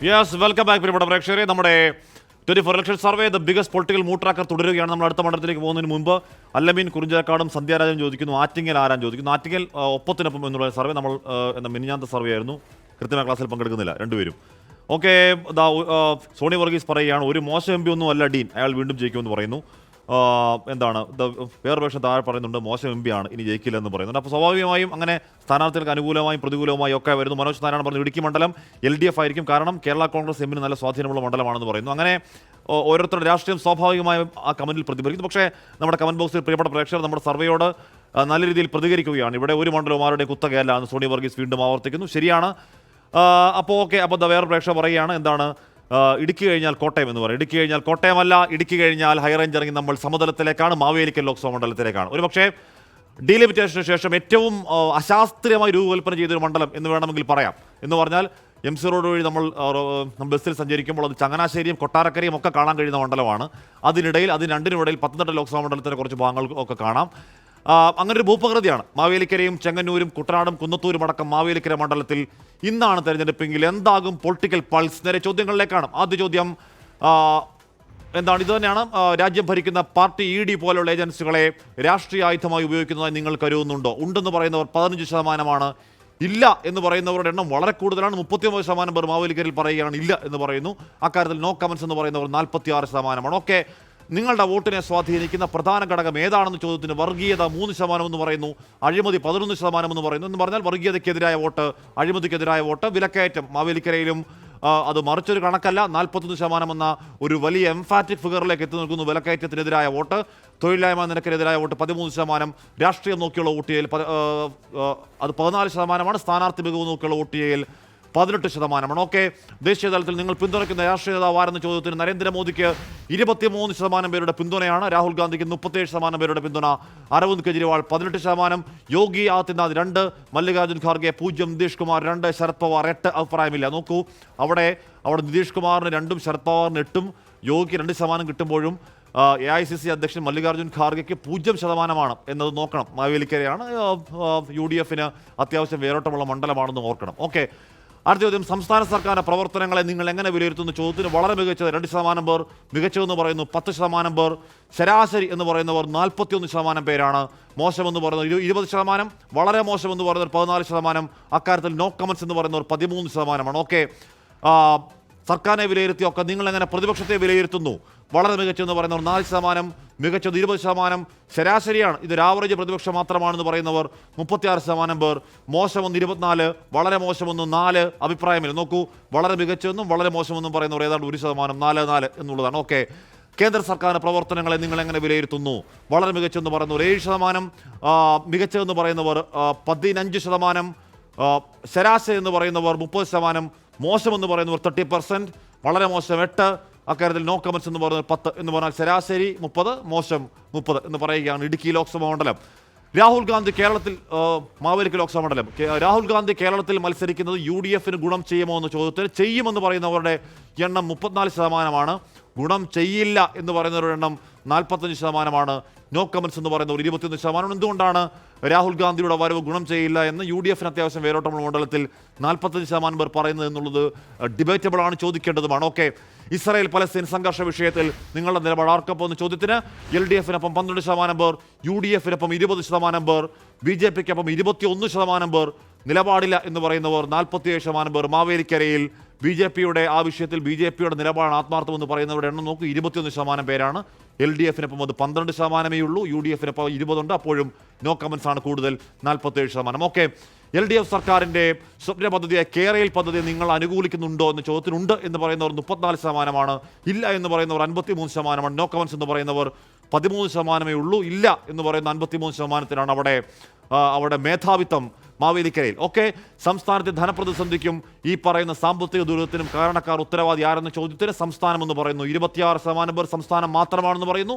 Yes, welcome back പ്രിയപ്പെട്ട പ്രേക്ഷകരെ. നമ്മുടെ 24 election survey the biggest political mood tracker തുടരുകയാണ്. നമ്മൾ അടുത്ത മണ്ഡലത്തിലേക്ക് പോകുന്നതിന് മുമ്പ് അല്ലമീൻ കുറിഞ്ചാക്കാടും സന്ധ്യാരാജൻ ചോദിക്കുന്നു, ആറ്റിങ്ങൽ ആരാൻ ചോദിക്കുന്നു. ആറ്റിങ്ങൽ ഒപ്പത്തിനൊപ്പം എന്നുള്ള സർവേ നമ്മൾ മിനിഞ്ഞാന്ത സർവേ ആയിരുന്നു. കൃത്യമായ ക്ലാസ്സിൽ പങ്കെടുക്കുന്നില്ല രണ്ടുപേരും. ഓക്കെ, സോണി വർഗീസ് പറയുകയാണ് ഒരു മോശം എം പി ഒന്നും അല്ല ഡീൻ, അയാൾ വീണ്ടും ജയിക്കുമെന്ന് പറയുന്നു. എന്താണ് വേറെ പക്ഷേ താഴെ പറയുന്നുണ്ട് മോശം എം പി ആണ്, ഇനി ജയിക്കില്ല എന്ന് പറയുന്നുണ്ട്. അപ്പോൾ സ്വാഭാവികമായും അങ്ങനെ സ്ഥാനാർത്ഥികൾക്ക് അനുകൂലമായും പ്രതികൂലമായും ഒക്കെ വരുന്നു. മനോജ് നാരായണൻ പറഞ്ഞു ഇടുക്കി മണ്ഡലം LDF ആയിരിക്കും, കാരണം കേരള കോൺഗ്രസ് എമ്മിന് നല്ല സ്വാധീനമുള്ള മണ്ഡലമാണെന്ന് പറയുന്നു. അങ്ങനെ ഓരോരുത്തരുടെ രാഷ്ട്രീയം സ്വാഭാവികമായും ആ കമന്റിൽ പ്രതിഫലിക്കുന്നു. പക്ഷേ നമ്മുടെ കമന്റ് ബോക്സിൽ പ്രിയപ്പെട്ട പ്രേക്ഷകർ നമ്മുടെ സർവേയോട് നല്ല രീതിയിൽ പ്രതികരിക്കുകയാണ്. ഇവിടെ ഒരു മണ്ഡലവും ആരുടെ കുത്തകയല്ല എന്ന് സോണി വർഗീസ് വീണ്ടും ആവർത്തിക്കുന്നു. ശരിയാണ്. അപ്പോൾ ഓക്കെ, അപ്പോൾ വേറെ പ്രേക്ഷകർ പറയുകയാണ് എന്താണ് ഇടുക്കി കഴിഞ്ഞാൽ കോട്ടയം എന്ന് പറയും. ഇടുക്കി കഴിഞ്ഞാൽ കോട്ടയമല്ല, ഇടുക്കി കഴിഞ്ഞാൽ ഹൈറേഞ്ച് ഇറങ്ങി നമ്മൾ സമതലത്തിലേക്കാണ്, മാവേലിക്കൽ ലോക്സഭാ മണ്ഡലത്തിലേക്കാണ്. ഒരു പക്ഷേ ഡീലിമിറ്റേഷന് ശേഷം ഏറ്റവും അശാസ്ത്രീയമായി രൂപകൽപ്പന ചെയ്തൊരു മണ്ഡലം എന്ന് വേണമെങ്കിൽ പറയാം. എന്ന് പറഞ്ഞാൽ MC റോഡ് വഴി നമ്മൾ ബസ്സിൽ സഞ്ചരിക്കുമ്പോൾ അത് ചങ്ങനാശ്ശേരിയും കൊട്ടാരക്കരയും ഒക്കെ കാണാൻ കഴിയുന്ന മണ്ഡലമാണ്. അതിനിടയിൽ രണ്ടിനുമിടയിൽ പത്തനംതിട്ട ലോക്സഭാ മണ്ഡലത്തിൻ്റെ കുറച്ച് ഭാഗങ്ങൾ ഒക്കെ കാണാം. അങ്ങനെ ഒരു ഭൂപ്രകൃതിയാണ്. മാവേലിക്കരയും ചെങ്ങന്നൂരും കുട്ടനാടും കുന്നത്തൂരും അടക്കം മാവേലിക്കര മണ്ഡലത്തിൽ ഇന്നാണ് തെരഞ്ഞെടുപ്പെങ്കിൽ എന്താകും പൊളിറ്റിക്കൽ പൾസ്? നേരെ ചോദ്യങ്ങളിലേക്കാണ്. ആദ്യ ചോദ്യം എന്താണ്? ഇത് തന്നെയാണ്. രാജ്യം ഭരിക്കുന്ന പാർട്ടി ED പോലെയുള്ള ഏജൻസികളെ രാഷ്ട്രീയ ആയുധമായി ഉപയോഗിക്കുന്നതായി നിങ്ങൾ കരുതുന്നുണ്ടോ? ഉണ്ടെന്ന് പറയുന്നവർ 15%, ഇല്ല എന്ന് പറയുന്നവരുടെ എണ്ണം വളരെ കൂടുതലാണ്. 39% പേർ മാവേലിക്കരയിൽ പറയുകയാണ് ഇല്ല എന്ന് പറയുന്നു. അക്കാര്യത്തിൽ നോ കമൻസ് എന്ന് പറയുന്നവർ 46%. ഓക്കെ, നിങ്ങളുടെ വോട്ടിനെ സ്വാധീനിക്കുന്ന പ്രധാന ഘടകം ഏതാണെന്ന് ചോദ്യത്തിന് വർഗീയത 3% എന്ന് പറയുന്നു, അഴിമതി 11% എന്ന് പറയുന്നു. എന്ന് പറഞ്ഞാൽ വർഗീയതയ്ക്കെതിരായ വോട്ട്, അഴിമതിക്കെതിരായ വോട്ട്, വിലക്കയറ്റം മാവേലിക്കരയിലും അത് മറിച്ചൊരു കണക്കല്ല. 41% എന്ന ഒരു വലിയ എംഫാറ്റിക് ഫിഗറിലേക്ക് എത്തി നിൽക്കുന്നു വിലക്കയറ്റത്തിനെതിരായ വോട്ട്. തൊഴിലില്ലായ്മ നിരക്കിനെതിരായ വോട്ട് 13%. രാഷ്ട്രീയം നോക്കിയുള്ള വോട്ട് ചെയ്യൽ അത് 14%. സ്ഥാനാർത്ഥി മികവ് നോക്കിയുള്ള വോട്ട് ചെയ്യൽ 18%. ഓക്കെ, ദേശീയ തലത്തിൽ നിങ്ങൾ പിന്തുണയ്ക്കുന്ന രാഷ്ട്രീയ നേതാവ് ആരെന്ന ചോദ്യത്തിന് നരേന്ദ്രമോദിക്ക് 23% പേരുടെ പിന്തുണയാണ്. രാഹുൽ ഗാന്ധിക്ക് 37% പേരുടെ പിന്തുണ. അരവിന്ദ് കെജ്രിവാൾ 18%. യോഗി ആദിത്യനാഥ് 2%, മല്ലികാർജുൻ ഖാർഗെ 0%, നിതീഷ് കുമാർ 2%, ശരത് പവാർ 8%. അഭിപ്രായമില്ല. നോക്കൂ, അവിടെ നിതീഷ് കുമാറിന് 2%, ശരത് പവാറിന് 8%, യോഗിക്ക് 2% കിട്ടുമ്പോഴും AICC അധ്യക്ഷൻ മല്ലികാർജുൻ ഖാർഗെക്ക് 0% എന്നത് നോക്കണം. മാവേലിക്കരയാണ്. UDFന് അത്യാവശ്യം വേരോട്ടമുള്ള മണ്ഡലമാണെന്ന് ഓർക്കണം. ഓക്കെ, അടുത്ത ചോദ്യം സംസ്ഥാന സർക്കാരിൻ്റെ പ്രവർത്തനങ്ങളെ നിങ്ങൾ എങ്ങനെ വിലയിരുത്തുന്ന ചോദ്യത്തിന് വളരെ മികച്ചത് 2% പേർ, മികച്ചതെന്ന് പറയുന്നു 10% പേർ, ശരാശരി എന്ന് പറയുന്നവർ 41% പേരാണ്, മോശമെന്ന് പറയുന്നത് 20%, വളരെ മോശമെന്ന് പറയുന്നവർ 14%, അക്കാര്യത്തിൽ നോ കമൻസ് എന്ന് പറയുന്നവർ 13%. ഓക്കെ, സർക്കാരിനെ വിലയിരുത്തിയൊക്കെ നിങ്ങൾ എങ്ങനെ പ്രതിപക്ഷത്തെ വിലയിരുത്തുന്നു? വളരെ മികച്ചെന്ന് പറയുന്നവർ 4%, മികച്ചത് 20%, ശരാശരിയാണ്, ഇതൊരു ആവറേജ് പ്രതിപക്ഷം മാത്രമാണെന്ന് പറയുന്നവർ 36% പേർ, മോശമെന്ന് 24%, വളരെ മോശമെന്ന് 4%, അഭിപ്രായമില്ല. നോക്കൂ, വളരെ മികച്ചെന്നും വളരെ മോശമെന്നും പറയുന്നവർ ഏതാണ്ട് 1%, 4 എന്നുള്ളതാണ്. ഓക്കെ, കേന്ദ്ര സർക്കാരിൻ്റെ പ്രവർത്തനങ്ങളെ നിങ്ങൾ എങ്ങനെ വിലയിരുത്തുന്നു? വളരെ മികച്ചെന്ന് പറയുന്നവർ 7%, മികച്ചതെന്ന് പറയുന്നവർ 15%, ശരാശരി എന്ന് പറയുന്നവർ 30%, മോശമെന്ന് പറയുന്നവർ 30%, വളരെ മോശം 8%, അക്കാര്യത്തിൽ നോ കമൻസ് എന്ന് പറയുന്നത് 10%. എന്ന് പറഞ്ഞാൽ ശരാശരി 30%, മോശം 30% എന്ന് പറയുകയാണ്. ഇടുക്കി ലോക്സഭാ മണ്ഡലം. രാഹുൽ ഗാന്ധി കേരളത്തിൽ മാവേലിക്കൽ ലോക്സഭാ മണ്ഡലം. രാഹുൽ ഗാന്ധി കേരളത്തിൽ മത്സരിക്കുന്നത് UDFന് ഗുണം ചെയ്യുമോ എന്ന ചോദ്യത്തിൽ ചെയ്യുമെന്ന് പറയുന്നവരുടെ എണ്ണം 34%, ഗുണം ചെയ്യില്ല എന്ന് പറയുന്നവരുടെ എണ്ണം 45%, നോ കമൻസ് എന്ന് പറയുന്നവർ 21%. എന്തുകൊണ്ടാണ് രാഹുൽ ഗാന്ധിയുടെ വരവ് ഗുണം ചെയ്യില്ല എന്ന് UDFന് അത്യാവശ്യം വേരോട്ടമുള്ള മണ്ഡലത്തിൽ 45% പേർ പറയുന്നത് എന്നുള്ളത് ഡിബേറ്റബിൾ ആണ്, ചോദിക്കേണ്ടതുമാണ്. ഓക്കെ, ഇസ്രായേൽ പലസ്തീൻ സംഘർഷ വിഷയത്തിൽ നിങ്ങളുടെ നിലപാട് ആർക്കൊപ്പം എന്ന ചോദ്യത്തിന് LDFനൊപ്പം 12% പേർ, UDFനൊപ്പം 20% പേർ, BJPക്കൊപ്പം 21% പേർ, നിലപാടില്ല എന്ന് പറയുന്നവർ 47% പേർ. മാവേലിക്കരയിൽ BJPയുടെ ആ വിഷയത്തിൽ BJPയുടെ നിലപാടാണ് ആത്മാർത്ഥമെന്ന് പറയുന്നവരുടെ എണ്ണം നോക്കൂ, 21% പേരാണ്. LDFനൊപ്പം അത് 12% ഉള്ളൂ, UDFനൊപ്പം 20%, അപ്പോഴും നോ കമൻസ് ആണ് കൂടുതൽ, 47%. ഓക്കെ, LDF സർക്കാരിൻ്റെ സ്വപ്ന പദ്ധതിയായ കേരയിൽ പദ്ധതി നിങ്ങൾ അനുകൂലിക്കുന്നുണ്ടോ എന്ന ചോദ്യത്തിനുണ്ട് എന്ന് പറയുന്നവർ 34%, ഇല്ല എന്ന് പറയുന്നവർ 53%, നോ കമൻസ് എന്ന് പറയുന്നവർ 13% ഉള്ളൂ, ഇല്ല എന്ന് പറയുന്ന 53%-ത്തിനാണ് അവിടെ മേധാവിത്വം മാവേലിക്കരയിൽ. ഓക്കെ, സംസ്ഥാനത്തെ ധനപ്രതിസന്ധിക്കും ഈ പറയുന്ന സാമ്പത്തിക ദുരിതത്തിനും കാരണക്കാർ ഉത്തരവാദി ആരെന്ന ചോദ്യത്തിന് സംസ്ഥാനം എന്ന് പറയുന്നു 26% പേർ സംസ്ഥാനം മാത്രമാണെന്ന് പറയുന്നു,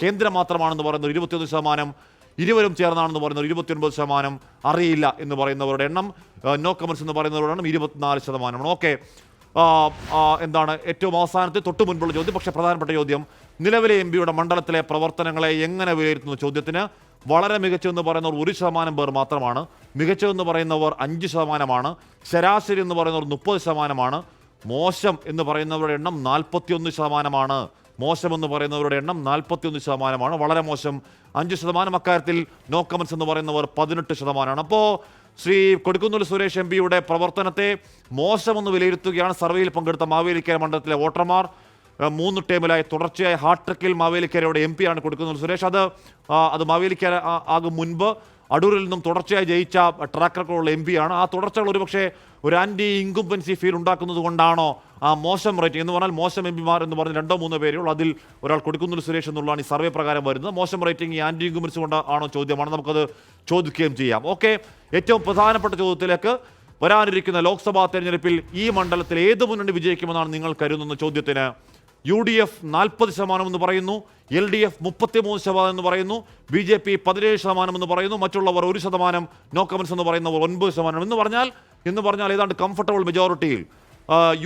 കേന്ദ്രം മാത്രമാണെന്ന് പറയുന്നു 21%, ഇരുവരും ചേർന്നാണെന്ന് പറയുന്നത് 29%, അറിയില്ല എന്ന് പറയുന്നവരുടെ എണ്ണം നോ കമൻസ് എന്ന് പറയുന്നവരുടെ എണ്ണം 24%. ഓക്കെ, എന്താണ് ഏറ്റവും അവസാനത്തെ തൊട്ട് മുൻപുള്ള ചോദ്യം, പക്ഷേ പ്രധാനപ്പെട്ട ചോദ്യം, നിലവിലെ MPയുടെ മണ്ഡലത്തിലെ പ്രവർത്തനങ്ങളെ എങ്ങനെ വിലയിരുത്തുന്ന ചോദ്യത്തിന് വളരെ മികച്ചതെന്ന് പറയുന്നവർ 1% പേർ മാത്രമാണ്, മികച്ചതെന്ന് പറയുന്നവർ 5%, ശരാശരി എന്ന് പറയുന്നവർ 30%, മോശം എന്ന് പറയുന്നവരുടെ എണ്ണം 41%. മോശം എന്ന് പറയുന്നവരുടെ എണ്ണം 41%. വളരെ മോശം 5%. അക്കാര്യത്തിൽ നോ കമൻസ് എന്ന് പറയുന്നവർ 18%. അപ്പോൾ ശ്രീ കൊടിക്കുന്നിൽ സുരേഷ് എം പിയുടെ പ്രവർത്തനത്തെ മോശമെന്ന് വിലയിരുത്തുകയാണ് സർവേയിൽ പങ്കെടുത്ത മാവേലിക്കര മണ്ഡലത്തിലെ വോട്ടർമാർ. 3 ടേമിലായി തുടർച്ചയായ ഹാട്രിക്കിൽ മാവേലിക്കരയുടെ എം പിയാണ് കൊടിക്കുന്നിൽ സുരേഷ്. അത് മാവേലിക്കര ആകും മുൻപ് അടൂരിൽ നിന്നും തുടർച്ചയായി ജയിച്ച ട്രാക്ക് റെക്കോർഡുള്ള എം പിയാണ്. ആ തുടർച്ചകൾ ഒരുപക്ഷെ ഒരു ആൻറ്റി ഇൻകുംബൻസി ഫീൽ ഉണ്ടാക്കുന്നത് കൊണ്ടാണോ ആ മോശം റേറ്റിംഗ് എന്ന് പറഞ്ഞാൽ മോശം എം പിമാർ എന്ന് പറഞ്ഞ് 2-3 പേരേ ഉള്ളൂ. അതിൽ ഒരാൾ കൊടിക്കുന്നിൽ സുരേഷ് എന്നുള്ളതാണ് ഈ സർവേ പ്രകാരം വരുന്നത്. മോശം റേറ്റിംഗ് ഈ ആൻറ്റി ഇൻകുംബൻസി കൊണ്ട് ആണോ ചോദ്യമാണ്. നമുക്കത് ചോദിക്കുകയും ചെയ്യാം. ഓക്കെ, ഏറ്റവും പ്രധാനപ്പെട്ട ചോദ്യത്തിലേക്ക് വരാനിരിക്കുന്ന ലോക്സഭാ തെരഞ്ഞെടുപ്പിൽ ഈ മണ്ഡലത്തിൽ ഏത് മുന്നണി വിജയിക്കുമെന്നാണ് നിങ്ങൾ കരുതുന്ന ചോദ്യത്തിന് UDF 40% എന്ന് പറയുന്നു, LDF 33% എന്ന് പറയുന്നു, BJP 17% എന്ന് പറയുന്നു, മറ്റുള്ളവർ 1%, നോ കമൻസ് എന്ന് പറയുന്നവർ 9% എന്ന് പറഞ്ഞാൽ ഏതാണ്ട് കംഫർട്ടബിൾ മെജോറിറ്റിയിൽ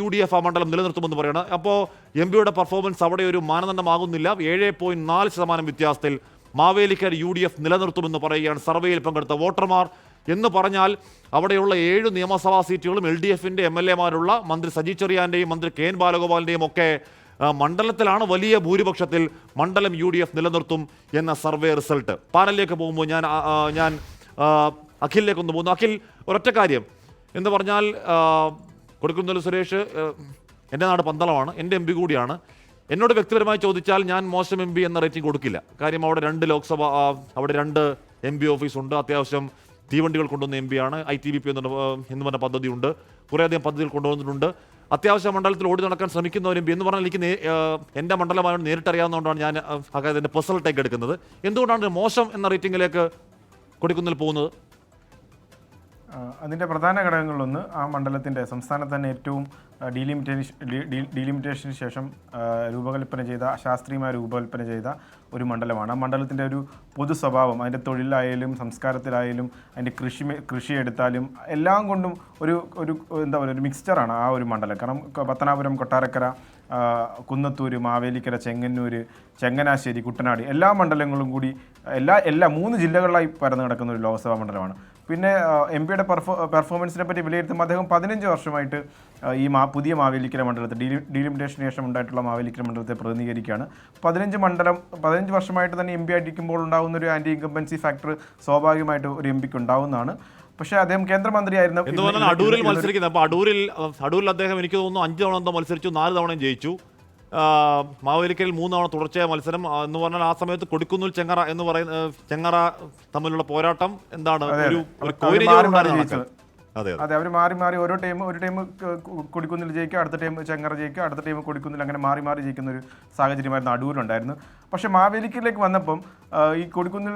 UDF ആ മണ്ഡലം നിലനിർത്തുമെന്ന് പറയണം. അപ്പോൾ എം പിയുടെ പെർഫോമൻസ് അവിടെ ഒരു മാനദണ്ഡമാകുന്നില്ല. 7.4% വ്യത്യാസത്തിൽ മാവേലിക്കര UDF നിലനിർത്തുമെന്ന് പറയുകയാണ് സർവേയിൽ പങ്കെടുത്ത വോട്ടർമാർ. എന്ന് പറഞ്ഞാൽ അവിടെയുള്ള 7 നിയമസഭാ സീറ്റുകളും LDFിൻ്റെ MLA മാരുള്ള മന്ത്രി സജി ചെറിയാൻ്റെയും മന്ത്രി KN ബാലഗോപാലിൻ്റെയും ഒക്കെ മണ്ഡലത്തിലാണ് വലിയ ഭൂരിപക്ഷത്തിൽ മണ്ഡലം UDF നിലനിർത്തും എന്ന സർവേ റിസൾട്ട്. പാനലിലേക്ക് പോകുമ്പോൾ ഞാൻ അഖിലിലേക്കൊന്ന് പോകുന്നു. അഖിൽ, ഒരൊറ്റ കാര്യം എന്ന് പറഞ്ഞാൽ കൊടിക്കുന്നിൽ സുരേഷ് എൻ്റെ നാട് പന്തളമാണ്, എൻ്റെ MP കൂടിയാണ്. എന്നോട് വ്യക്തിപരമായി ചോദിച്ചാൽ ഞാൻ മോശം MP എന്ന റേറ്റിംഗ് കൊടുക്കില്ല. കാര്യം അവിടെ 2 MP ഓഫീസുണ്ട്, അത്യാവശ്യം തീവണ്ടികൾ കൊണ്ടുവന്ന MP ആണ്, ITBP എന്ന് പറഞ്ഞ പദ്ധതിയുണ്ട്, കുറേയധികം പദ്ധതികൾ കൊണ്ടുവന്നിട്ടുണ്ട്. അത്യാവശ്യം മണ്ഡലത്തിൽ ഓടി നടക്കാൻ ശ്രമിക്കുന്ന ഒരു MP എന്ന് പറഞ്ഞാൽ എനിക്ക് എൻ്റെ മണ്ഡലമായോട് നേരിട്ടറിയാവുന്നതുകൊണ്ടാണ് ഞാൻ അതിൻ്റെ പേഴ്സണൽ ടേക്ക് എടുക്കുന്നത്. എന്തുകൊണ്ടാണ് മോശം എന്ന റേറ്റിംഗിലേക്ക് കൊടിക്കുന്നിൽ പോകുന്നത്? അതിൻ്റെ പ്രധാന ഘടകങ്ങളിലൊന്ന് ആ മണ്ഡലത്തിൻ്റെ സംസ്ഥാനത്ത് തന്നെ ഏറ്റവും ഡീലിമിറ്റേഷന് ശേഷം ശാസ്ത്രീയമായി രൂപകൽപ്പന ചെയ്ത ഒരു മണ്ഡലമാണ്. ആ മണ്ഡലത്തിൻ്റെ ഒരു പൊതു സ്വഭാവം, അതിൻ്റെ തൊഴിലായാലും സംസ്കാരത്തിലായാലും അതിൻ്റെ കൃഷി എടുത്താലും എല്ലാം കൊണ്ടും ഒരു എന്താ പറയുക, ഒരു മിക്സ്ചറാണ് ആ ഒരു മണ്ഡലം. കാരണം പത്തനാപുരം, കൊട്ടാരക്കര, കുന്നത്തൂർ, മാവേലിക്കര, ചെങ്ങന്നൂർ, ചങ്ങനാശ്ശേരി, കുട്ടനാട് എല്ലാ മണ്ഡലങ്ങളും കൂടി എല്ലാ 3 ജില്ലകളിലായി പരന്നു കിടക്കുന്ന ഒരു ലോക്സഭാ മണ്ഡലമാണ്. പിന്നെ MP യുടെ പെർഫോമൻസിനെ പറ്റി വിലയിരുത്തുമ്പോൾ അദ്ദേഹം 15 വർഷമായിട്ട് ഈ പുതിയ മാവേലിക്കര മണ്ഡലത്തെ ഡീലിമിറ്റേഷന് ശേഷം ഉണ്ടായിട്ടുള്ള മാവേലിക്കര മണ്ഡലത്തെ പ്രതിനിധീകരിക്കുകയാണ്. 15 വർഷമായിട്ട് തന്നെ MP ആയിരിക്കുമ്പോൾ ഉണ്ടാകുന്ന ഒരു ആൻറ്റി ഇൻകംബൻസി ഫാക്ടർ സ്വാഭാവികമായിട്ട് ഒരു MP ക്ക് ഉണ്ടാവുന്നതാണ്. പക്ഷേ അദ്ദേഹം കേന്ദ്രമന്ത്രിയായിരുന്നു. അടൂരിൽ മത്സരിക്കുന്നത്. അപ്പോൾ അടൂരിൽ അദ്ദേഹം എനിക്ക് തോന്നുന്നു 5 തവണ എന്തോ മത്സരിച്ചു, 4 തവണയും ജയിച്ചു. മാവേലിക്കരയിൽ 3 തവണ തുടർച്ചയായ മത്സരം എന്ന് പറഞ്ഞാൽ ആ സമയത്ത് കൊടിക്കുന്നിൽ ചെങ്ങറ തമ്മിലുള്ള പോരാട്ടം എന്താണ് അതെ, അവർ മാറി ഒരു ടൈം കൊടിക്കുന്നിൽ ജയിക്കുക, അടുത്ത ടൈം ചെങ്ങറ ജയിക്കുക, അടുത്ത ടൈം കൊടിക്കുന്നിൽ, അങ്ങനെ മാറി ജയിക്കുന്ന ഒരു സാഹചര്യമായിരുന്നു അടൂരുണ്ടായിരുന്നു. പക്ഷേ മാവേലിക്കരയിലേക്ക് വന്നപ്പം ഈ കൊടിക്കുന്നിൽ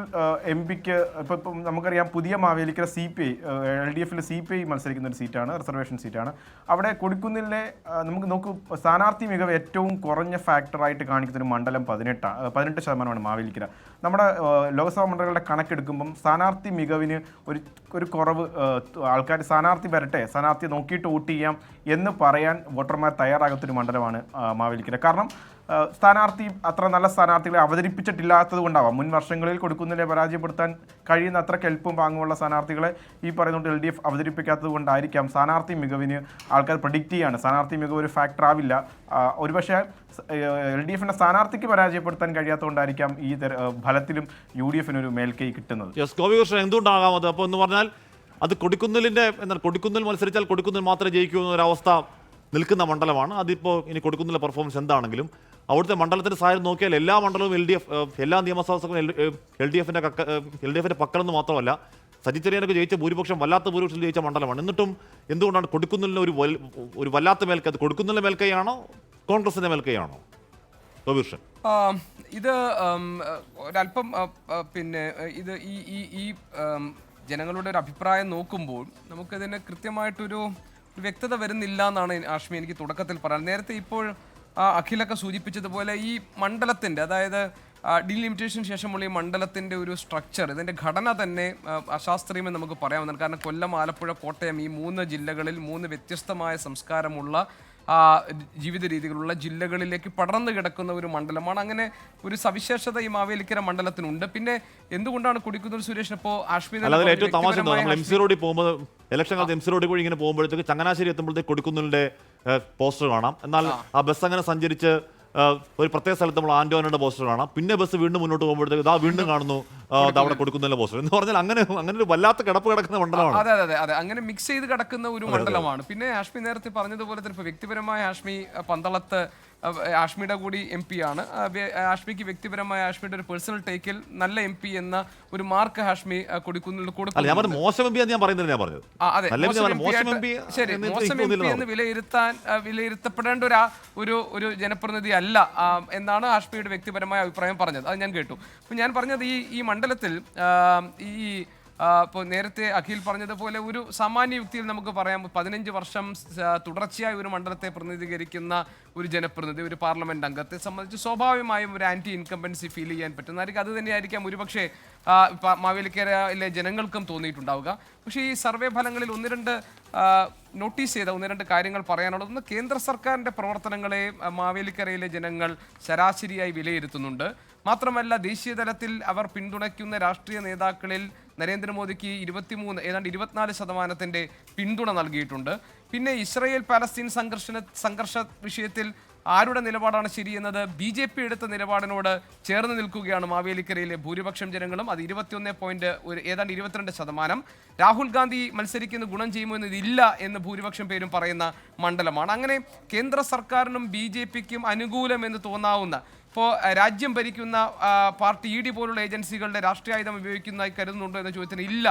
MP ക്ക് ഇപ്പം നമുക്കറിയാം പുതിയ മാവേലിക്കര CPI LDFിൽ CPI മത്സരിക്കുന്ന ഒരു സീറ്റാണ്, റിസർവേഷൻ സീറ്റാണ്. അവിടെ കൊടിക്കുന്നിലെ നമുക്ക് നോക്കൂ, സ്ഥാനാർത്ഥി മികവ് ഏറ്റവും കുറഞ്ഞ ഫാക്ടറായിട്ട് കാണിക്കുന്ന ഒരു മണ്ഡലം 18% മാവേലിക്കര. നമ്മുടെ ലോക്സഭാ മണ്ഡലങ്ങളുടെ കണക്കെടുക്കുമ്പം സ്ഥാനാർത്ഥി മികവിന് ഒരു കുറവ്, ആൾക്കാർ സ്ഥാനാർത്ഥി വരട്ടെ, സ്ഥാനാർത്ഥിയെ നോക്കിയിട്ട് വോട്ട് ചെയ്യാം എന്ന് പറയാൻ വോട്ടർമാർ തയ്യാറാകാത്തൊരു മണ്ഡലമാണ് മാവേലിക്കര. കാരണം സ്ഥാനാർത്ഥി അത്ര നല്ല സ്ഥാനാർത്ഥികളെ അവതരിപ്പിച്ചിട്ടില്ലാത്തത് കൊണ്ടാവാം. മുൻ വർഷങ്ങളിൽ കൊടുക്കുന്നിലെ പരാജയപ്പെടുത്താൻ കഴിയുന്ന അത്ര കെൽപ്പും പാങ്ങുമുള്ള സ്ഥാനാർത്ഥികളെ ഈ പറയുന്നത് LDF അവതരിപ്പിക്കാത്തത് കൊണ്ടായിരിക്കാം സ്ഥാനാർത്ഥി മികവിന് ആൾക്കാർ പ്രഡിക്റ്റ് ചെയ്യാണ്. സ്ഥാനാർത്ഥി മികവ് ഒരു ഫാക്ടർ ആവില്ല. ഒരുപക്ഷെ LDFിൻ്റെ സ്ഥാനാർത്ഥിക്ക് പരാജയപ്പെടുത്താൻ കഴിയാത്തതുകൊണ്ടായിരിക്കാം ഈ ഫലത്തിലും UDFിനൊരു മേൽക്കൈ കിട്ടുന്നത്. എന്തുകൊണ്ടാകാം അത്? അപ്പോൾ എന്ന് പറഞ്ഞാൽ അത് കൊടിക്കുന്നിൽ മത്സരിച്ചാൽ കൊടിക്കുന്നിൽ മാത്രമേ ജയിക്കൂ എന്നൊരവസ്ഥ നിൽക്കുന്ന മണ്ഡലമാണ്. അതിപ്പോൾ ഇനി കൊടുക്കുന്നില്ല പെർഫോമൻസ് എന്താണെങ്കിലും അവിടുത്തെ മണ്ഡലത്തിൻ്റെ സാഹചര്യം നോക്കിയാൽ എല്ലാ മണ്ഡലവും LDF, എല്ലാ നിയമസഭാ LDFിൻ്റെ പക്കലെന്ന് മാത്രമല്ല സജി ചെറിയാനൊക്കെ ജയിച്ച ഭൂരിപക്ഷം വല്ലാത്ത ഭൂരിപക്ഷത്തിൽ ജയിച്ച മണ്ഡലമാണ്. എന്നിട്ടും എന്തുകൊണ്ടാണ് കൊടുക്കുന്നിലിന് ഒരു വല്ലാത്ത മേൽക്കൈ? അത് കൊടുക്കുന്നിലെ മേൽക്കൈയാണോ കോൺഗ്രസിൻ്റെ മേൽക്കൈയാണോ? ഇത് ഒരല്പം പിന്നെ ഇത് ഈ ജനങ്ങളുടെ ഒരു അഭിപ്രായം നോക്കുമ്പോൾ നമുക്കതിന് കൃത്യമായിട്ടൊരു വ്യക്തത വരുന്നില്ല എന്നാണ് ആഷ്മി എനിക്ക് തുടക്കത്തിൽ പറയാൻ. നേരത്തെ ഇപ്പോൾ അഖിലൊക്കെ സൂചിപ്പിച്ചതുപോലെ ഈ മണ്ഡലത്തിൻ്റെ, അതായത് ഡീലിമിറ്റേഷന് ശേഷമുള്ള ഈ മണ്ഡലത്തിൻ്റെ ഒരു സ്ട്രക്ചർ, ഇതിൻ്റെ ഘടന തന്നെ അശാസ്ത്രീയമെന്ന് നമുക്ക് പറയാവുന്നതാണ്. കാരണം കൊല്ലം, ആലപ്പുഴ, കോട്ടയം ഈ 3 ജില്ലകളിൽ 3 വ്യത്യസ്തമായ സംസ്കാരമുള്ള ജീവിത രീതികളുള്ള ജില്ലകളിലേക്ക് പടർന്നു കിടക്കുന്ന ഒരു മണ്ഡലമാണ്. അങ്ങനെ ഒരു സവിശേഷത ഈ മാവേലിക്കര മണ്ഡലത്തിനുണ്ട്. പിന്നെ എന്തുകൊണ്ടാണ് കൊടിക്കുന്നിൽ സുരേഷ് ഇപ്പോൾ അല്ലാതെ ഏറ്റവും തമാശ നമ്മൾ എം സി റോഡിൽ പോകുമ്പോൾ ഇലക്ഷൻ കാലത്ത് എം സി റോഡിൽ കൂടി ഇങ്ങനെ പോകുമ്പോഴത്തേക്ക് ചങ്ങനാശ്ശേരി എത്തുമ്പോഴത്തേക്ക് കൊടിക്കുന്നിലിന്റെ പോസ്റ്റർ കാണാം. എന്നാൽ ആ ബസ് അങ്ങനെ സഞ്ചരിച്ച് ഒരു പ്രത്യേക സ്ഥലത്ത് നമ്മൾ ആന്റോണിയുടെ പോസ്റ്റർ കാണാം. പിന്നെ ബസ് വീണ്ടും മുന്നോട്ട് പോകുമ്പോഴത്തേക്ക് ഇതാ വീണ്ടും കാണുന്നു അവിടെ കൊടുക്കുന്ന പോസ്റ്റർ എന്ന് പറഞ്ഞാൽ അങ്ങനെ ഒരു വല്ലാത്ത കിടപ്പ് കിടക്കുന്ന മണ്ഡലമാണ്. അതെ അതെ അതെ അങ്ങനെ മിക്സ് ചെയ്ത് കിടക്കുന്ന ഒരു മണ്ഡലമാണ്. പിന്നെ ഹാഷ്മി നേരത്തെ പറഞ്ഞതുപോലെ തന്നെ ഇപ്പൊ വ്യക്തിപരമായ ഹാഷ്മി പന്തളത്ത് ഹാഷ്മിയുടെ കൂടി എം പി ആണ്. ഹാഷ്മിക്ക് വ്യക്തിപരമായ ഹാഷ്മിയുടെ ഒരു പേഴ്സണൽ ടേക്കിൽ നല്ല എം പി എന്ന ഒരു മാർക്ക് ഹാഷ്മി കൊടുക്കുന്നുണ്ട്. ശരി, മോശം എം പി എന്ന് വിലയിരുത്തപ്പെടേണ്ട ഒരു ജനപ്രതിനിധി അല്ല എന്നാണ് ഹാഷ്മിയുടെ വ്യക്തിപരമായ അഭിപ്രായം പറഞ്ഞത്. അത് ഞാൻ കേട്ടു. അപ്പൊ ഞാൻ പറഞ്ഞത് ഈ മണ്ഡലത്തിൽ ഇപ്പോൾ നേരത്തെ അഖിൽ പറഞ്ഞതുപോലെ ഒരു സാമാന്യ യുക്തിയിൽ നമുക്ക് പറയാം 15 വർഷം തുടർച്ചയായി ഒരു മണ്ഡലത്തെ പ്രതിനിധീകരിക്കുന്ന ഒരു ജനപ്രതിനിധി, ഒരു പാർലമെന്റ് അംഗത്തെ സംബന്ധിച്ച് സ്വാഭാവികമായും ഒരു ആന്റി ഇൻകംബൻസി ഫീൽ ചെയ്യാൻ പറ്റുന്നതായിരിക്കും. അത് തന്നെയായിരിക്കാം ഒരുപക്ഷെ മാവേലിക്കരയിലെ ജനങ്ങൾക്കും തോന്നിയിട്ടുണ്ടാവുക. പക്ഷേ ഈ സർവേ ഫലങ്ങളിൽ നോട്ടീസ് ചെയ്ത ഒന്ന് രണ്ട് കാര്യങ്ങൾ പറയാനുള്ളത്. ഒന്ന്, കേന്ദ്ര സർക്കാരിൻ്റെ പ്രവർത്തനങ്ങളെ മാവേലിക്കരയിലെ ജനങ്ങൾ ശരാശരിയായി വിലയിരുത്തുന്നുണ്ട്. മാത്രമല്ല ദേശീയ തലത്തിൽ അവർ പിന്തുണയ്ക്കുന്ന രാഷ്ട്രീയ നേതാക്കളിൽ നരേന്ദ്രമോദിക്ക് ഏതാണ്ട് 24% പിന്തുണ നൽകിയിട്ടുണ്ട്. പിന്നെ ഇസ്രയേൽ പാലസ്തീൻ സംഘർഷ വിഷയത്തിൽ ആരുടെ നിലപാടാണ് ശരിയെന്നത് BJP എടുത്ത നിലപാടിനോട് ചേർന്ന് നിൽക്കുകയാണ് മാവേലിക്കരയിലെ ഭൂരിപക്ഷം ജനങ്ങളും. അത് ഏതാണ്ട് 22%. രാഹുൽ ഗാന്ധി മത്സരിക്കുന്ന ഗുണം ചെയ്യുമോ എന്നതില്ല എന്ന് ഭൂരിപക്ഷം പേരും പറയുന്ന മണ്ഡലമാണ്. അങ്ങനെ കേന്ദ്ര സർക്കാരിനും BJPക്കും അനുകൂലമെന്ന് തോന്നാവുന്ന, ഇപ്പോൾ രാജ്യം ഭരിക്കുന്ന പാർട്ടി ED പോലുള്ള ഏജൻസികളുടെ രാഷ്ട്രീയായുധം ഉപയോഗിക്കുന്നതായി കരുതുന്നുണ്ടോ എന്ന ചോദ്യത്തിന് ഇല്ല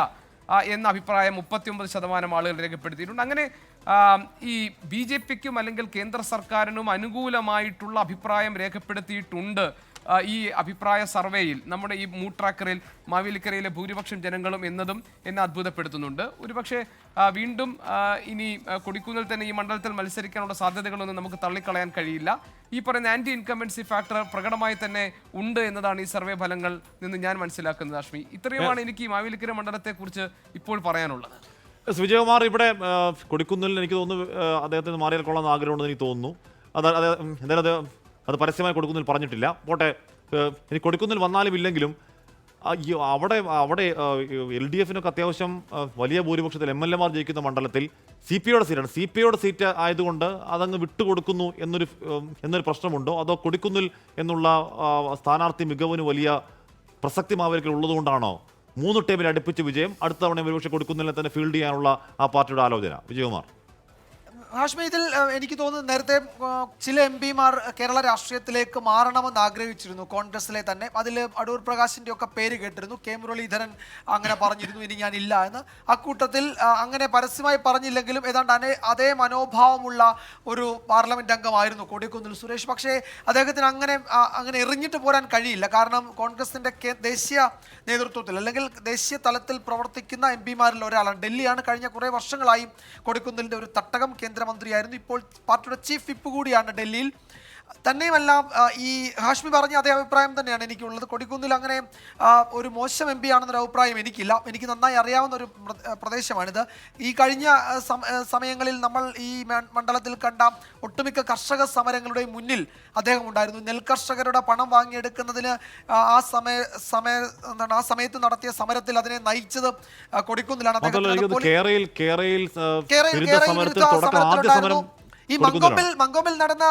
എന്ന അഭിപ്രായം 39% ആളുകൾ രേഖപ്പെടുത്തിയിട്ടുണ്ട്. അങ്ങനെ ഈ BJPക്കും അല്ലെങ്കിൽ കേന്ദ്ര സർക്കാരിനും അനുകൂലമായിട്ടുള്ള അഭിപ്രായം രേഖപ്പെടുത്തിയിട്ടുണ്ട് ഈ അഭിപ്രായ സർവേയിൽ, നമ്മുടെ ഈ മൂഡ് ട്രാക്കറിൽ മാവേലിക്കരയിലെ ഭൂരിപക്ഷം ജനങ്ങളും എന്നതും എന്നെ അത്ഭുതപ്പെടുത്തുന്നുണ്ട്. ഒരുപക്ഷെ വീണ്ടും ഇനി കൊടിക്കുന്നിൽ തന്നെ ഈ മണ്ഡലത്തിൽ മത്സരിക്കാനുള്ള സാധ്യതകളൊന്നും നമുക്ക് തള്ളിക്കളയാൻ കഴിയില്ല. ഈ പറയുന്ന ആന്റി ഇൻകംബൻസി ഫാക്ടർ പ്രകടമായി തന്നെ ഉണ്ട് എന്നതാണ് ഈ സർവേ ഫലങ്ങൾ നിന്ന് ഞാൻ മനസ്സിലാക്കുന്നത്. ഹാഷ്മി, ഇത്രയുമാണ് എനിക്ക് ഈ മാവേലിക്കര മണ്ഡലത്തെക്കുറിച്ച് ഇപ്പോൾ പറയാനുള്ളത്. വിജയകുമാർ, ഇവിടെ കൊടിക്കുന്നിൽ എനിക്ക് തോന്നുന്നു അദ്ദേഹത്തിന് മാറിയാൽ കൊള്ളാൻ ആഗ്രഹമുണ്ടെന്ന് എനിക്ക് തോന്നുന്നു. എന്തായാലും അത് പരസ്യമായി കൊടുക്കുന്നിൽ പറഞ്ഞിട്ടില്ല. പോട്ടെ, ഇനി കൊടുക്കുന്നിൽ വന്നാലും ഇല്ലെങ്കിലും അവിടെ LDFനൊക്കെ അത്യാവശ്യം വലിയ ഭൂരിപക്ഷത്തിൽ MLA മാർ ജയിക്കുന്ന മണ്ഡലത്തിൽ CPIയുടെ സീറ്റാണ്. CPIയുടെ സീറ്റ് ആയതുകൊണ്ട് അതങ്ങ് വിട്ടുകൊടുക്കുന്നു എന്നൊരു പ്രശ്നമുണ്ടോ? അതോ കൊടുക്കുന്നിൽ എന്നുള്ള സ്ഥാനാർത്ഥി മികവിന് വലിയ പ്രസക്തി മാവേലിക്കൽ ഉള്ളതുകൊണ്ടാണോ 3 ടേമിൽ അടുപ്പിച്ച് വിജയം? അടുത്ത തവണ ഒരുപക്ഷെ കൊടുക്കുന്നില്ല തന്നെ ഫീൽഡ് ചെയ്യാനുള്ള ആ പാർട്ടിയുടെ ആലോചന? വിജയകുമാർ, ഹാഷ്മി, ഇതിൽ എനിക്ക് തോന്നുന്നു നേരത്തെ ചില MP-മാർ കേരള രാഷ്ട്രീയത്തിലേക്ക് മാറണമെന്ന് ആഗ്രഹിച്ചിരുന്നു, കോൺഗ്രസിലെ തന്നെ. അതിൽ അടൂർ പ്രകാശിൻ്റെ ഒക്കെ പേര് കേട്ടിരുന്നു. K. മുരളീധരൻ അങ്ങനെ പറഞ്ഞിരുന്നു, ഇനി ഞാനില്ല എന്ന്. അക്കൂട്ടത്തിൽ അങ്ങനെ പരസ്യമായി പറഞ്ഞില്ലെങ്കിലും ഏതാണ്ട് അതേ മനോഭാവമുള്ള ഒരു പാർലമെന്റ് അംഗമായിരുന്നു കൊടിക്കുന്നിൽ സുരേഷ്. പക്ഷേ അദ്ദേഹത്തിന് അങ്ങനെ എറിഞ്ഞിട്ട് പോരാൻ കഴിയില്ല. കാരണം കോൺഗ്രസിൻ്റെ ദേശീയ നേതൃത്വത്തിൽ അല്ലെങ്കിൽ ദേശീയ തലത്തിൽ പ്രവർത്തിക്കുന്ന MP-മാരിൽ ഒരാളാണ്. ഡൽഹിയാണ് കഴിഞ്ഞ കുറേ വർഷങ്ങളായി കൊടിക്കുന്നിലിൻ്റെ ഒരു തട്ടകം കേന്ദ്രമന്ത്രിയായിരുന്നു. ഇപ്പോൾ പാർട്ടിയുടെ ചീഫ് വിപ്പ് കൂടിയാണ് ഡൽഹിയിൽ. തന്നെയുമല്ല, ഈ ഹാഷ്മി പറഞ്ഞ അതേ അഭിപ്രായം തന്നെയാണ് എനിക്കുള്ളത്. കൊടിക്കുന്നിൽ അങ്ങനെ ഒരു മോശം MP ആണെന്നൊരു അഭിപ്രായം എനിക്കില്ല. എനിക്ക് നന്നായി അറിയാവുന്ന ഒരു പ്രദേശമാണിത്. ഈ കഴിഞ്ഞ സമയങ്ങളിൽ നമ്മൾ ഈ മണ്ഡലത്തിൽ കണ്ട ഒട്ടുമിക്ക കർഷക സമരങ്ങളുടെ മുന്നിൽ അദ്ദേഹം ഉണ്ടായിരുന്നു. നെൽകർഷകരുടെ പണം വാങ്ങിയെടുക്കുന്നതിന് ആ സമയത്ത് നടത്തിയ സമരത്തിൽ അതിനെ നയിച്ചത് കൊടിക്കുന്നിലാണ്. ഈ മങ്കോമിൽ നടന്ന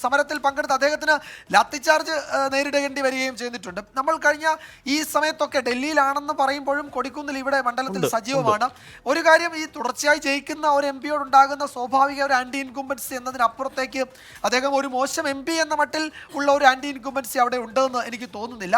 സമരത്തിൽ പങ്കെടുത്ത അദ്ദേഹത്തിന് ലാത്തിചാർജ് നേരിടേണ്ടി വരികയും ചെയ്തിട്ടുണ്ട്. നമ്മൾ കഴിഞ്ഞ ഈ സമയത്തൊക്കെ ഡൽഹിയിലാണെന്ന് പറയുമ്പോഴും കൊടിക്കുന്നിൽ ഇവിടെ മണ്ഡലത്തിൽ സജീവമാണ്. ഒരു കാര്യം, ഈ തുടർച്ചയായി ജയിക്കുന്ന ഒരു MP-യോട് ഉണ്ടാകുന്ന സ്വാഭാവിക ഒരു ആന്റി ഇൻകുംബൻസി എന്നതിനപ്പുറത്തേക്ക് അദ്ദേഹം ഒരു മോശം MP എന്ന മട്ടിൽ ഉള്ള ഒരു ആന്റി ഇൻകുംബൻസി അവിടെ ഉണ്ടെന്ന് എനിക്ക് തോന്നുന്നില്ല.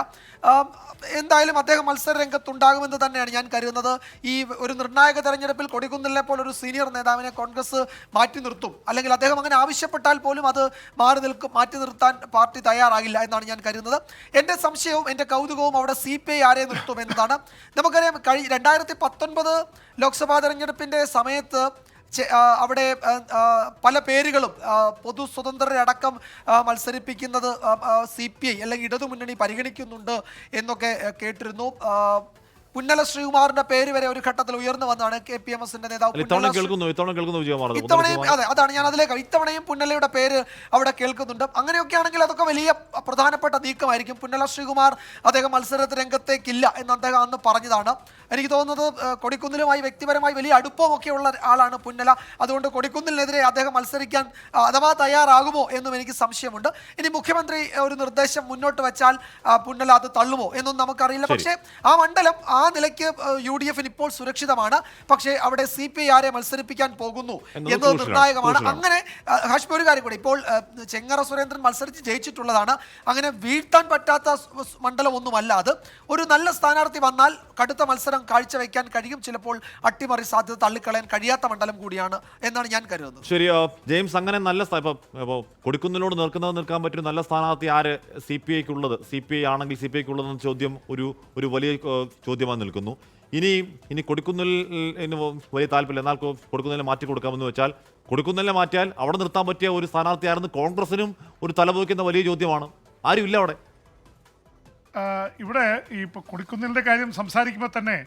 എന്തായാലും അദ്ദേഹം മത്സര രംഗത്തുണ്ടാകുമെന്ന് തന്നെയാണ് ഞാൻ കരുതുന്നത്. ഈ ഒരു നിർണായക തെരഞ്ഞെടുപ്പിൽ കൊടിക്കുന്നിലിനെ പോലെ ഒരു സീനിയർ നേതാവിനെ കോൺഗ്രസ് മാറ്റി നിർത്തും, അല്ലെങ്കിൽ അദ്ദേഹം അങ്ങനെ ആവശ്യപ്പെട്ടാൽ പോലും അത് മാറ്റി നിർത്താൻ പാർട്ടി തയ്യാറാകില്ല എന്നാണ് ഞാൻ കരുതുന്നത്. എൻ്റെ സംശയവും എൻ്റെ കൗതുകവും അവിടെ CPI ആരെ നിർത്തും എന്നതാണ്. നമുക്കറിയാം, 2019 ലോക്സഭാ തെരഞ്ഞെടുപ്പിൻ്റെ സമയത്ത് അവിടെ പല പേരുകളും പൊതു സ്വതന്ത്രരെ അടക്കം മത്സരിപ്പിക്കുന്നത് CPI അല്ലെങ്കിൽ ഇടതുമുന്നണി പരിഗണിക്കുന്നുണ്ട് എന്നൊക്കെ കേട്ടിരുന്നു. പുന്നല ശ്രീകുമാറിന്റെ പേര് വരെ ഒരു ഘട്ടത്തിൽ ഉയർന്നു വന്നതാണ് KPMSന്റെ നേതാവ് ഇത്തവണ കേൾക്കുന്നു വിജയകുമാർ. ഇത്തവണയും അതെ, അതാണ് ഞാൻ അതിലേക്ക്. ഇത്തവണയും പുന്നലയുടെ പേര് അവിടെ കേൾക്കുന്നുണ്ട്. അങ്ങനെയൊക്കെ ആണെങ്കിൽ അതൊക്കെ വലിയ പ്രധാനപ്പെട്ട നീക്കമായിരിക്കും. പുന്നല ശ്രീകുമാർ അദ്ദേഹം മത്സരത്തിന് രംഗത്തേക്കില്ല എന്ന് അദ്ദേഹം അന്ന് പറഞ്ഞതാണ്. എനിക്ക് തോന്നുന്നത് കൊടിക്കുന്നിലുമായി വ്യക്തിപരമായി വലിയ അടുപ്പമൊക്കെ ഉള്ള ആളാണ് പുന്നല. അതുകൊണ്ട് കൊടിക്കുന്നിലിനെതിരെ അദ്ദേഹം മത്സരിക്കാൻ അഥവാ തയ്യാറാകുമോ എന്നും എനിക്ക് സംശയമുണ്ട്. ഇനി മുഖ്യമന്ത്രി ഒരു നിർദ്ദേശം മുന്നോട്ട് വെച്ചാൽ പുന്നല അത് തള്ളുമോ എന്നൊന്നും നമുക്കറിയില്ല. പക്ഷേ ആ മണ്ഡലം ആ നിലയ്ക്ക് UDF ഇപ്പോൾ സുരക്ഷിതമാണ്. പക്ഷേ അവിടെ CPI ആരെ മത്സരിപ്പിക്കാൻ പോകുന്നു എന്നത് നിർണായകമാണ്. അങ്ങനെ ഹാഷ്മി ഒരു കാര്യം കൂടി, ഇപ്പോൾ ചെങ്ങറ സുരേന്ദ്രൻ മത്സരിച്ച് ജയിച്ചിട്ടുള്ളതാണ്. അങ്ങനെ വീഴ്ത്താൻ പറ്റാത്ത മണ്ഡലം ഒന്നുമല്ല അത്. ഒരു നല്ല സ്ഥാനാർത്ഥി വന്നാൽ കടുത്ത മത്സരം കാഴ്ചവെക്കാൻ കഴിയും. ചിലപ്പോൾ അട്ടിമറി സാധ്യത തള്ളിക്കളയാൻ കഴിയാത്ത മണ്ഡലം കൂടിയാണ് എന്നാണ് ഞാൻ കരുതുന്നത്. ശരി ജെയിംസ്, അങ്ങനെ നല്ല കൊടിക്കുന്നിലോട് നിൽക്കാൻ പറ്റുന്ന നല്ല സ്ഥാനാർത്ഥി ആര് CPIക്ക് ഉള്ളത്? CPI ആണെങ്കിൽ CPIക്ക് ഉള്ളതെന്ന ചോദ്യം ഒരു വലിയ ചോദ്യമായി നിൽക്കുന്നു. ഇനി കൊടിക്കുന്നിലിന് വലിയ താല്പര്യം, എന്നാൽ കൊടിക്കുന്നിലെ മാറ്റി കൊടുക്കാമെന്ന് വെച്ചാൽ കൊടിക്കുന്നിലെ മാറ്റിയാൽ അവിടെ നിർത്താൻ പറ്റിയ ഒരു സ്ഥാനാർത്ഥി ആയിരുന്നു കോൺഗ്രസിനും ഒരു തലപോക്കുന്ന വലിയ ചോദ്യമാണ്. ആരും ഇല്ല അവിടെ. ഇവിടെ ഈ ഇപ്പോൾ കൊടിക്കുന്നിലിൻ്റെ കാര്യം സംസാരിക്കുമ്പോൾ തന്നെ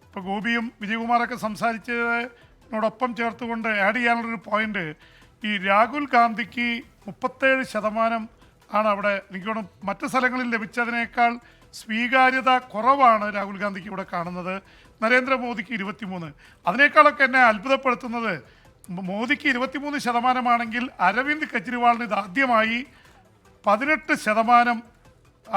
ഇപ്പോൾ ഗോപിയും വിജയകുമാറൊക്കെ സംസാരിച്ചതിനോടൊപ്പം ചേർത്തുകൊണ്ട് ആഡ് ചെയ്യാനുള്ളൊരു പോയിന്റ്, ഈ രാഹുൽ ഗാന്ധിക്ക് 37% ആണ് അവിടെ. എനിക്ക് തോന്നുന്നു മറ്റ് സ്ഥലങ്ങളിൽ ലഭിച്ചതിനേക്കാൾ സ്വീകാര്യത കുറവാണ് രാഹുൽ ഗാന്ധിക്ക് ഇവിടെ കാണുന്നത്. നരേന്ദ്രമോദിക്ക് 23%. അതിനേക്കാളൊക്കെ എന്നെ അത്ഭുതപ്പെടുത്തുന്നത്, മോദിക്ക് 23% അരവിന്ദ് കെജ്രിവാളിന് ഇത് ആദ്യമായി 18%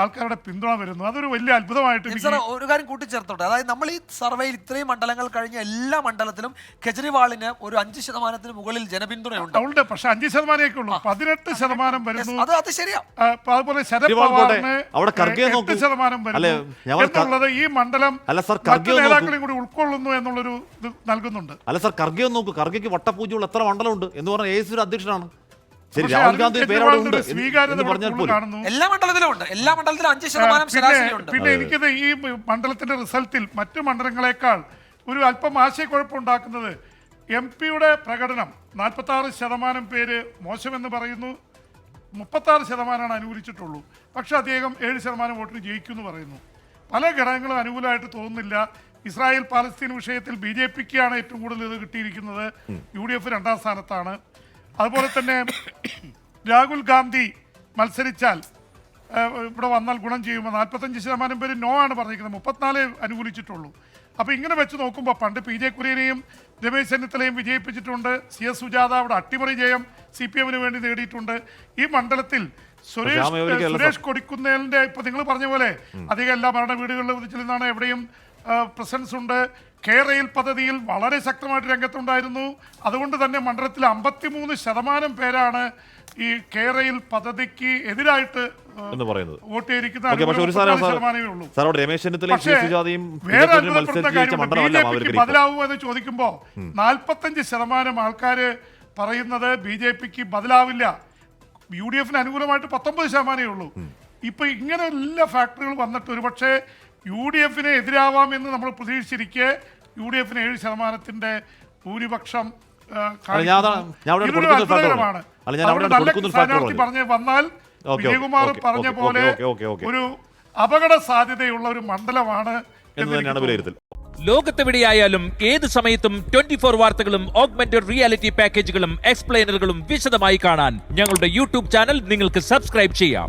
ആൾക്കാരുടെ പിന്തുണ വരുന്നു. അതൊരു വലിയ അത്ഭുതമായിട്ട് ഒരു കാര്യം കൂട്ടിച്ചേർത്തോട്ടെ. അതായത് നമ്മൾ ഈ സർവേയിൽ ഇത്രയും മണ്ഡലങ്ങൾ കഴിഞ്ഞ എല്ലാ മണ്ഡലത്തിലും കെജ്രിവാളിന് ഒരു 5% മുകളിൽ ജനപിന്തുണയുണ്ട്. പക്ഷെ 5% ഉള്ളൂ. 18% വരുന്നു. അത് ശരിയാ. അതുപോലെ ശരത് പവാറിന് 8% വരുന്നു എന്നുള്ളത് ഈ മണ്ഡലം മറ്റു നേതാക്കളെയും കൂടി ഉൾക്കൊള്ളുന്നു എന്നുള്ളൊരു ഇത് നൽകുന്നുണ്ട്. അല്ല സർ, ഖർഗെ ഒന്ന് നോക്കൂ. ഖർഗയ്ക്ക് വട്ടപൂജയുള്ള എത്ര മണ്ഡലമുണ്ട് എന്ന് പറഞ്ഞാൽ AICC അധ്യക്ഷനാണ്. ശരി, രാഹുൽ ഗാന്ധി പേരോടുണ്ട് എന്ന് പറഞ്ഞാൽ പോലും എല്ലാ മണ്ഡലത്തിലും ഉണ്ട്. എല്ലാ മണ്ഡലത്തിലും 5% ശരാശരിയുണ്ട്. പിന്നെ എനിക്കത് ഈ മണ്ഡലത്തിന്റെ റിസൾട്ടിൽ മറ്റു മണ്ഡലങ്ങളെക്കാൾ ഒരു അല്പം ആശയക്കുഴപ്പമുണ്ടാക്കുന്നത് MP-യുടെ പ്രകടനം 46% പേര് മോശമെന്ന് പറയുന്നു, 36% അനുകൂലിച്ചിട്ടുള്ളൂ. പക്ഷെ അദ്ദേഹം 7% വോട്ടിന് ജയിക്കുമെന്ന് പറയുന്നു. പല ഘടകങ്ങളും അനുകൂലമായിട്ട് തോന്നുന്നില്ല. ഇസ്രായേൽ പാലസ്തീൻ വിഷയത്തിൽ BJPക്കാണ് ഏറ്റവും കൂടുതൽ ഇത് കിട്ടിയിരിക്കുന്നത്. UDF 2ാം സ്ഥാനത്താണ്. അതുപോലെ തന്നെ രാഹുൽ ഗാന്ധി മത്സരിച്ചാൽ ഇവിടെ വന്നാൽ ഗുണം ചെയ്യുമ്പോൾ 45% പേര് നോ ആണ് പറഞ്ഞിരിക്കുന്നത്, 34 അനുകൂലിച്ചിട്ടുള്ളൂ. അപ്പോൾ ഇങ്ങനെ വെച്ച് നോക്കുമ്പോൾ പണ്ട് PJ കുര്യനെയും രമേശ് ചെന്നിത്തലയും വിജയിപ്പിച്ചിട്ടുണ്ട്. CS സുജാത അവിടെ അട്ടിമറി ജയം CPM-ന് വേണ്ടി നേടിയിട്ടുണ്ട്. ഈ മണ്ഡലത്തിൽ സുരേഷ് കൊടിക്കുന്നേലിന്റെ ഇപ്പൊ നിങ്ങൾ പറഞ്ഞ പോലെ അധികം എല്ലാ ഭരണ വീടുകളിലും ഉദിച്ചിൽ നിന്നാണ് എവിടെയും പ്രസൻസ് ഉണ്ട്. റെയിൽ പദ്ധതിയിൽ വളരെ ശക്തമായിട്ട് രംഗത്തുണ്ടായിരുന്നു. അതുകൊണ്ട് തന്നെ മണ്ഡലത്തിൽ 53% പേരാണ് ഈ റെയിൽ പദ്ധതിക്ക് എതിരായിട്ട് വോട്ട് ചെയ്തിരിക്കുന്നത്. ബദലാവുമോ എന്ന് ചോദിക്കുമ്പോൾ 45% ആൾക്കാര് പറയുന്നത് BJPക്ക് ബദലാവില്ല. UDF-ന് അനുകൂലമായിട്ട് 19% ഉള്ളൂ. ഇപ്പൊ ഇങ്ങനെ എല്ലാ ഫാക്ടറികൾ വന്നിട്ട് ഒരുപക്ഷെ UDF-ന് എതിരാവാമെന്ന് നമ്മൾ പ്രതീക്ഷിച്ചിരിക്കെ UDF-ന് 7% ഭൂരിപക്ഷം സ്ഥാനാർത്ഥി പറഞ്ഞ് വന്നാൽ വിജയകുമാർ പറഞ്ഞ പോലെ ഒരു അപകട സാധ്യതയുള്ള ഒരു മണ്ഡലമാണ് എന്ന് തന്നെയാണ് വിലയിരുത്തൽ. ലോകത്തെവിടെയായാലും ഏത് സമയത്തും 24 വാർത്തകളും ഓഗ്മെന്റഡ് റിയാലിറ്റി പാക്കേജുകളും എക്സ്പ്ലെയിനറുകളും വിശദമായി കാണാൻ ഞങ്ങളുടെ YouTube ചാനൽ നിങ്ങൾക്ക് സബ്സ്ക്രൈബ് ചെയ്യാം.